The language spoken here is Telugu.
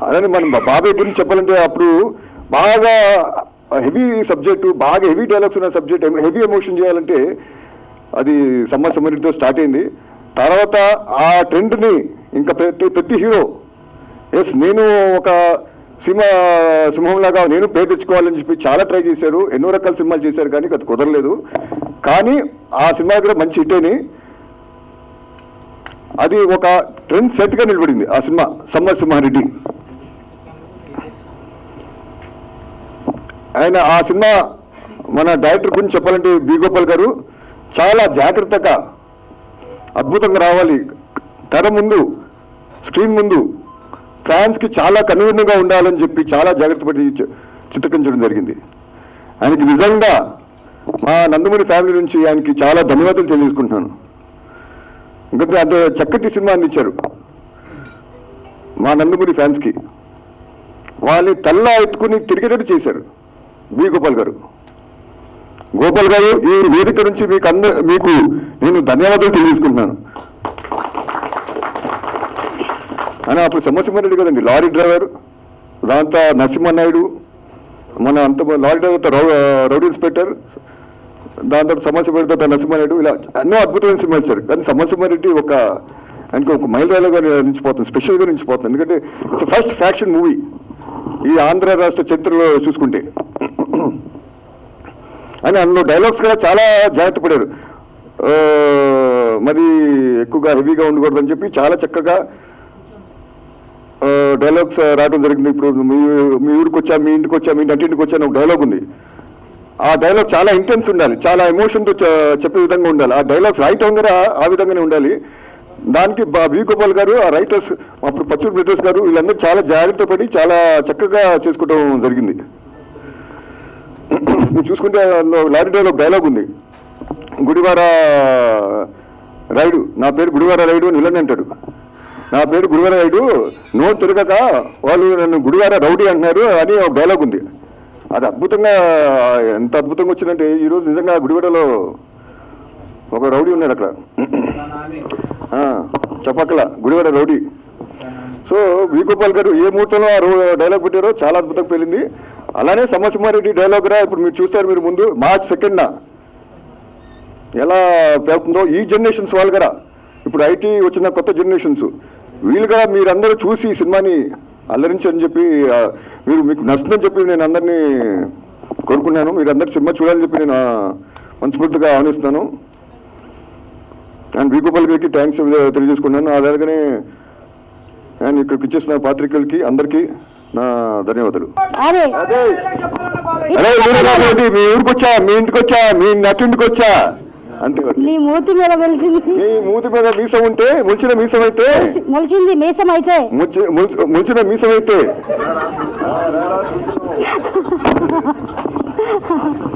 అదే మనం బాబాయ్ గురించి చెప్పాలంటే అప్పుడు బాగా హెవీ సబ్జెక్టు, బాగా హెవీ డైలాగ్స్ ఉన్న సబ్జెక్ట్, హెవీ ఎమోషన్ చేయాలంటే అది సమ్మర్ సమరితో స్టార్ట్ అయింది. తర్వాత ఆ ట్రెండ్ని ఇంకా ప్రతి హీరో నేను ఒక సింహంలాగా నేను పేరు తెచ్చుకోవాలని చెప్పి చాలా ట్రై చేశారు, ఎన్నో రకాల సినిమాలు చేశారు, కానీ అది కుదరలేదు. కానీ ఆ సినిమా కూడా మంచి హిట్ అయినాయి. అది ఒక ట్రెండ్ సెట్గా నిలబడింది ఆ సినిమా సమ్మర్ సింహారెడ్డి. ఆయన ఆ సినిమా మన డైరెక్టర్ గురించి చెప్పాలంటే బి గోపాల్ గారు చాలా జాగ్రత్తగా అద్భుతంగా రావాలి, తెర ముందు స్క్రీన్ ముందు ఫ్యాన్స్కి చాలా కన్వీనియంగా ఉండాలని చెప్పి చాలా జాగ్రత్త పడి చిత్రీకరించడం జరిగింది. ఆయనకి నిజంగా మా నందమూరి ఫ్యామిలీ నుంచి ఆయనకి చాలా ధన్యవాదాలు తెలియజేసుకుంటున్నాను. ఎందుకంటే అంత చక్కటి సినిమా అందించారు మా నందమూరి ఫ్యాన్స్కి. వాళ్ళని తల్ల ఎత్తుకుని తిరిగేటట్టు చేశారు బి గోపాల్ గారు. గోపాల్ గారు, ఈ వేదిక నుంచి మీకు నేను ధన్యవాదాలు తెలియజేసుకుంటున్నాను. అని అప్పుడు సమసింహారెడ్డి కదండి లారీ డ్రైవర్, దాంతో నరసింహనాయుడు, మన అంత లారీ డ్రైవర్తో రౌడీ ఇన్స్పెక్టర్, దాంతో సమసింహారెడ్డితో నరసింహనాయుడు, ఇలా ఎన్నో అద్భుతమైన సినిమా ఇచ్చారు. కానీ సమసింహారెడ్డి ఆయనకి ఒక మైల్ రైలుగా నిలిచిపోతుంది, స్పెషల్గా నిలిచిపోతుంది. ఎందుకంటే ఇట్స్ ఫస్ట్ ఫ్యాక్షన్ మూవీ ఈ ఆంధ్ర రాష్ట్ర చరిత్రలో చూసుకుంటే. అని అందులో డైలాగ్స్ కూడా చాలా జాగ్రత్త పడారు, మరి ఎక్కువగా హెవీగా ఉండకూడదని చెప్పి చాలా చక్కగా డైలాగ్స్ రావడం జరిగింది. ఇప్పుడు మీ ఊరికి వచ్చా, మీ ఇంటికి వచ్చా, మీ ఇంటికి వచ్చా ఒక డైలాగ్ ఉంది. ఆ డైలాగ్ చాలా ఇంటెన్స్ ఉండాలి, చాలా ఎమోషన్తో చెప్పే విధంగా ఉండాలి. ఆ డైలాగ్స్ రైట్ అవగానే ఆ విధంగానే ఉండాలి. దానికి బి గోపాల్ గారు, ఆ రైటర్స్ అప్పుడు పచ్చూరు బ్రదర్స్ గారు, వీళ్ళందరూ చాలా జాగ్రత్త పడి చాలా చక్కగా చేసుకోవడం జరిగింది. మీరు చూసుకుంటే లారీ డైలాగ్ డైలాగ్ ఉంది, గుడివార రైడు, నా పేరు గుడివార రైడు అని విలన్ అంటాడు. నా పేరు గుడివార రైడు, నోరు తిరగక వాళ్ళు నన్ను గుడివార రౌడీ అంటున్నారు అని ఒక డైలాగ్ ఉంది. అది అద్భుతంగా, ఎంత అద్భుతంగా వచ్చిందంటే ఈరోజు నిజంగా గుడివాడలో ఒక రౌడీ ఉన్నాడు అక్కడ, చెప్పక్కల Gudivada rowdy. So we Gopal గారు ఏ ముహూర్తంలో ఆ డైలాగ్ పెట్టారో చాలా అద్భుతంగా పేలింది. అలానే సమసింహారెడ్డి డైలాగ్ రా ఇప్పుడు మీరు చూస్తారు, మీరు ముందు మార్చ్ 2న ఎలా పేలుతుందో ఈ జనరేషన్స్ వాళ్ళు కదా, ఇప్పుడు ఐటీ వచ్చిన కొత్త జనరేషన్స్ వీళ్ళుగా మీరందరూ చూసి ఈ సినిమాని అల్లరించని చెప్పి, మీకు నచ్చుతుందని చెప్పి నేను అందరినీ కోరుకున్నాను. మీరందరూ సినిమా చూడాలని చెప్పి నేను మనస్ఫూర్తిగా ఆహ్వానిస్తున్నాను. అండ్ వి గోపాల్ గారికి థ్యాంక్స్ తెలియజేసుకున్నాను. అలాగనే అండ్ ఇక్కడికి ఇచ్చేసిన పాత్రికలకి అందరికీ నా ధన్యవాదాలు. అదే మీ ఊరికి వచ్చా, మీ ఇంటికి వచ్చా, మీ నట్టింటికి వచ్చా, అంతే. నీ మూతి మీద మీ మూతి మీద మీసం ఉంటే, ముల్చిన మీసం అయితే, ముల్చింది మీసం అయితే, ముల్చిన మీసం అయితే